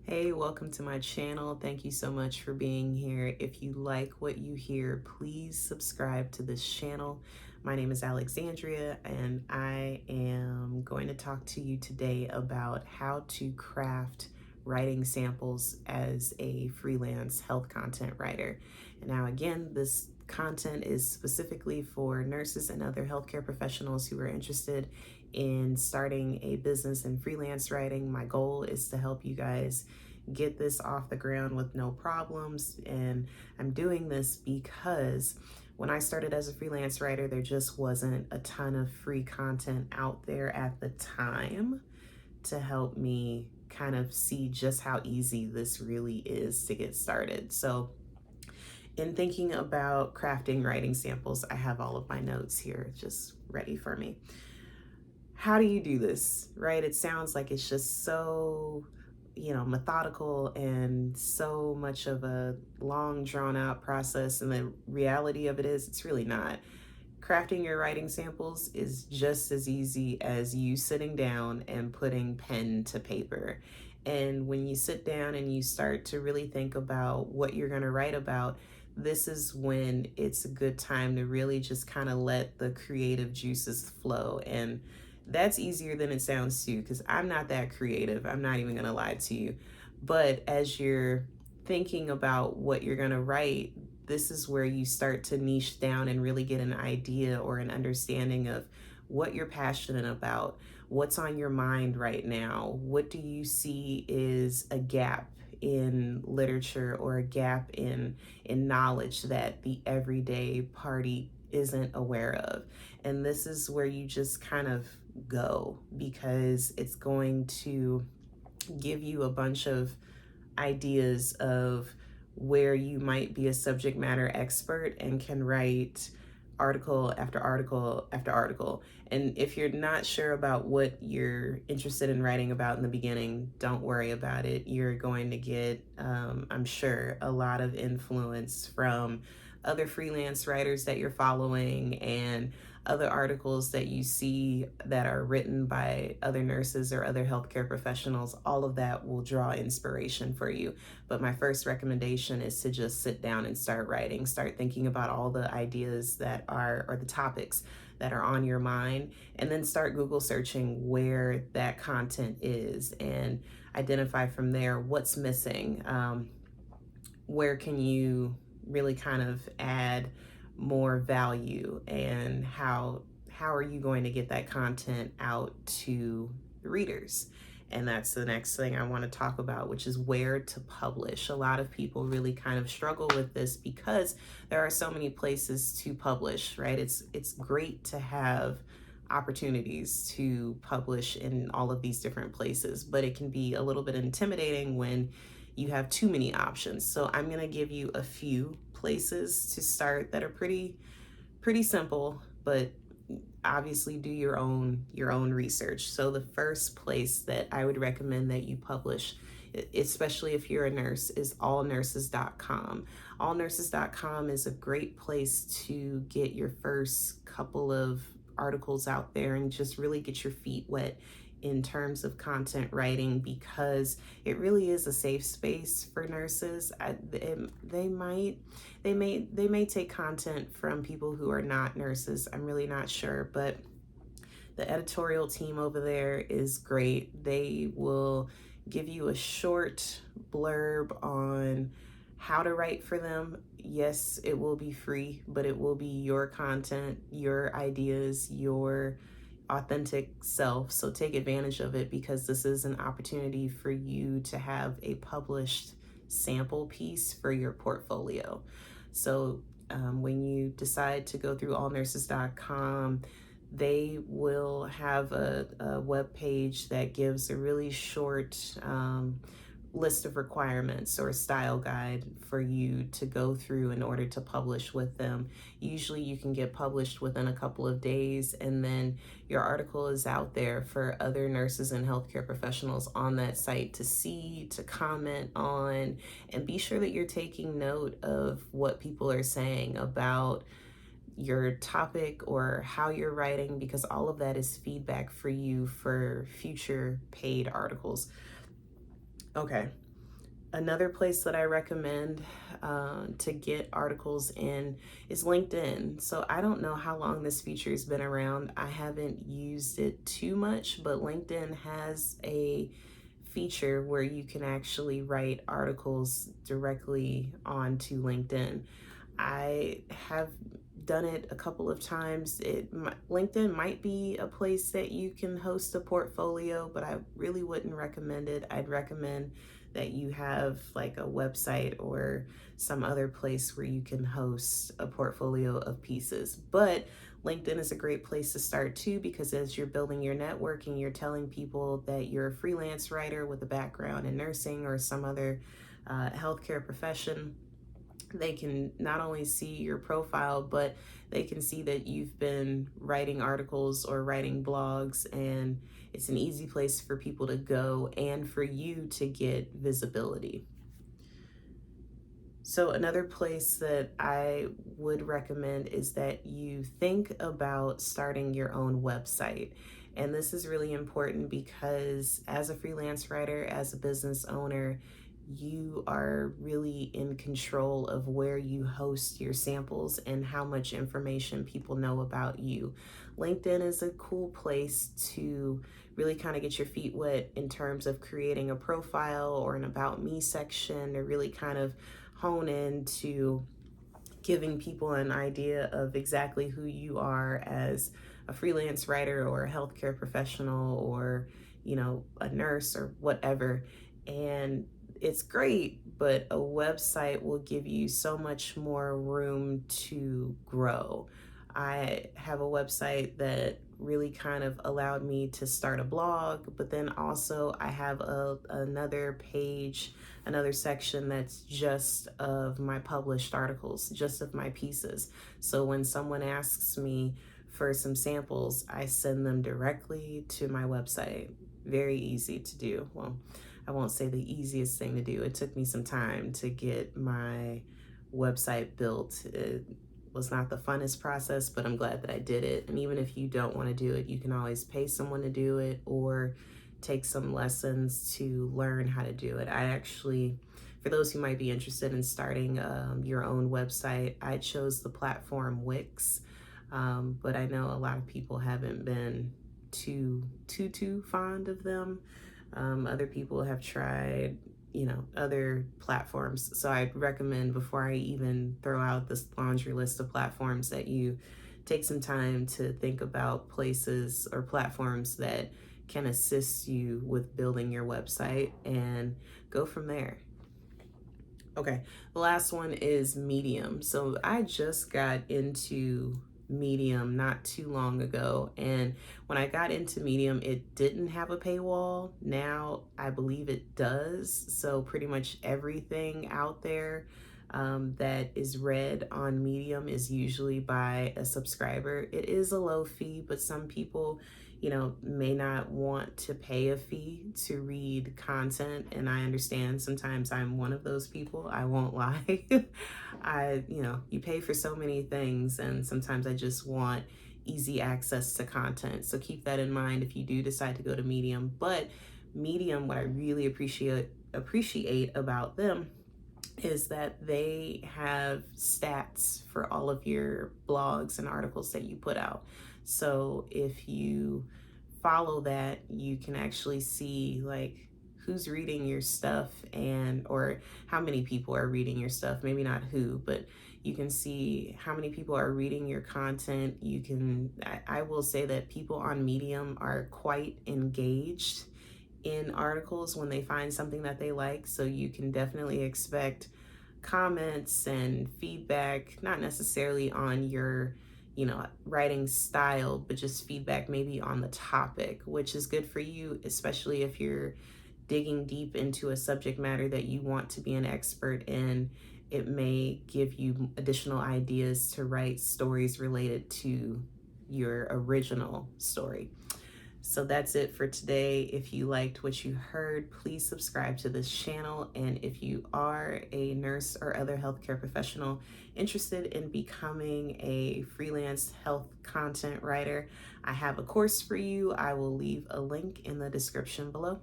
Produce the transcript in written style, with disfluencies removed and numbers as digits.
Hey, welcome to my channel. Thank you so much for being here. If you like what you hear, please subscribe to this channel. My name is Alexandria, and I am going to talk to you today about how to craft writing samples as a freelance health content writer. And now, again, this content is specifically for nurses and other healthcare professionals who are interested in starting a business in freelance writing. My goal is to help you guys get this off the ground with no problems. And I'm doing this because when I started as a freelance writer, there just wasn't a ton of free content out there at the time to help me kind of see just how easy this really is to get started. So in thinking about crafting writing samples, I have all of my notes here just ready for me. How do you do this, right? It sounds like it's just so, methodical and so much of a long drawn out process. And the reality of it is, it's really not. Crafting your writing samples is just as easy as you sitting down and putting pen to paper. And when you sit down and you start to really think about what you're going to write about, this is when it's a good time to really just kind of let the creative juices flow. And that's easier than it sounds too, because I'm not that creative. I'm not even going to lie to you. But as you're thinking about what you're going to write, this is where you start to niche down and really get an idea or an understanding of what you're passionate about, what's on your mind right now, what do you see is a gap in literature or a gap in knowledge that the everyday party isn't aware of. And this is where you just kind of go, because it's going to give you a bunch of ideas of where you might be a subject matter expert and can write article after article after article. And if you're not sure about what you're interested in writing about in the beginning, don't worry about it. You're going to get, I'm sure, a lot of influence from other freelance writers that you're following and other articles that you see that are written by other nurses or other healthcare professionals. All of that will draw inspiration for you. But my first recommendation is to just sit down and start writing. Start thinking about all the ideas that are, or the topics that are on your mind, and then start Google searching where that content is and identify from there what's missing. Where can you really kind of add more value, and how are you going to get that content out to the readers? And that's the next thing I want to talk about, which is where to publish. A lot of people really kind of struggle with this because there are so many places to publish, right? It's great to have opportunities to publish in all of these different places, but it can be a little bit intimidating when you have too many options. So I'm going to give you a few places to start that are pretty simple, but obviously do your own research. So the first place that I would recommend that you publish, especially if you're a nurse, is allnurses.com. Allnurses.com is a great place to get your first couple of articles out there and just really get your feet wet in terms of content writing, because it really is a safe space for nurses. They may take content from people who are not nurses. I'm really not sure, but the editorial team over there is great. They will give you a short blurb on how to write for them. Yes, it will be free, but it will be your content, your ideas, your authentic self. So take advantage of it, because this is an opportunity for you to have a published sample piece for your portfolio. So when you decide to go through allnurses.com, they will have a web page that gives a really short list of requirements or a style guide for you to go through in order to publish with them. Usually you can get published within a couple of days, and then your article is out there for other nurses and healthcare professionals on that site to see, to comment on, and be sure that you're taking note of what people are saying about your topic or how you're writing, because all of that is feedback for you for future paid articles. Okay, Another place that I recommend to get articles in is LinkedIn. So I don't know how long this feature has been around. I haven't used it too much, but LinkedIn has a feature where you can actually write articles directly onto LinkedIn. I have done it a couple of times. LinkedIn might be a place that you can host a portfolio, but I really wouldn't recommend it. I'd recommend that you have like a website or some other place where you can host a portfolio of pieces. But LinkedIn is a great place to start too, because as you're building your network and you're telling people that you're a freelance writer with a background in nursing or some other healthcare profession, they can not only see your profile, but they can see that you've been writing articles or writing blogs, and it's an easy place for people to go and for you to get visibility. So another place that I would recommend is that you think about starting your own website. And this is really important because as a freelance writer, as a business owner, you are really in control of where you host your samples and how much information people know about you. LinkedIn is a cool place to really kind of get your feet wet in terms of creating a profile or an about me section, to really kind of hone into giving people an idea of exactly who you are as a freelance writer or a healthcare professional or, a nurse or whatever. And it's great, but a website will give you so much more room to grow. I have a website that really kind of allowed me to start a blog, but then also I have another page, another section that's just of my published articles, just of my pieces. So when someone asks me for some samples, I send them directly to my website. Very easy to do. Well, I won't say the easiest thing to do. It took me some time to get my website built. It was not the funnest process, but I'm glad that I did it. And even if you don't want to do it, you can always pay someone to do it or take some lessons to learn how to do it. I actually, for those who might be interested in starting your own website, I chose the platform Wix, but I know a lot of people haven't been too fond of them. Other people have tried, other platforms. So I'd recommend, before I even throw out this laundry list of platforms, that you take some time to think about places or platforms that can assist you with building your website and go from there. Okay, the last one is Medium. So I just got into Medium not too long ago, and when I got into Medium, it didn't have a paywall. Now I believe it does. So pretty much everything out there that is read on Medium is usually by a subscriber. It is a low fee, but some people, may not want to pay a fee to read content. And I understand, sometimes I'm one of those people. I won't lie. You pay for so many things, and sometimes I just want easy access to content. So keep that in mind if you do decide to go to Medium. But Medium, what I really appreciate about them is that they have stats for all of your blogs and articles that you put out. So if you follow that, you can actually see like who's reading your stuff, and or how many people are reading your stuff. Maybe not who, but you can see how many people are reading your content. I will say that people on Medium are quite engaged in articles when they find something that they like. So you can definitely expect comments and feedback, not necessarily on your, writing style, but just feedback maybe on the topic, which is good for you, especially if you're digging deep into a subject matter that you want to be an expert in. It may give you additional ideas to write stories related to your original story. So that's it for today. If you liked what you heard, please subscribe to this channel. And if you are a nurse or other healthcare professional interested in becoming a freelance health content writer, I have a course for you. I will leave a link in the description below.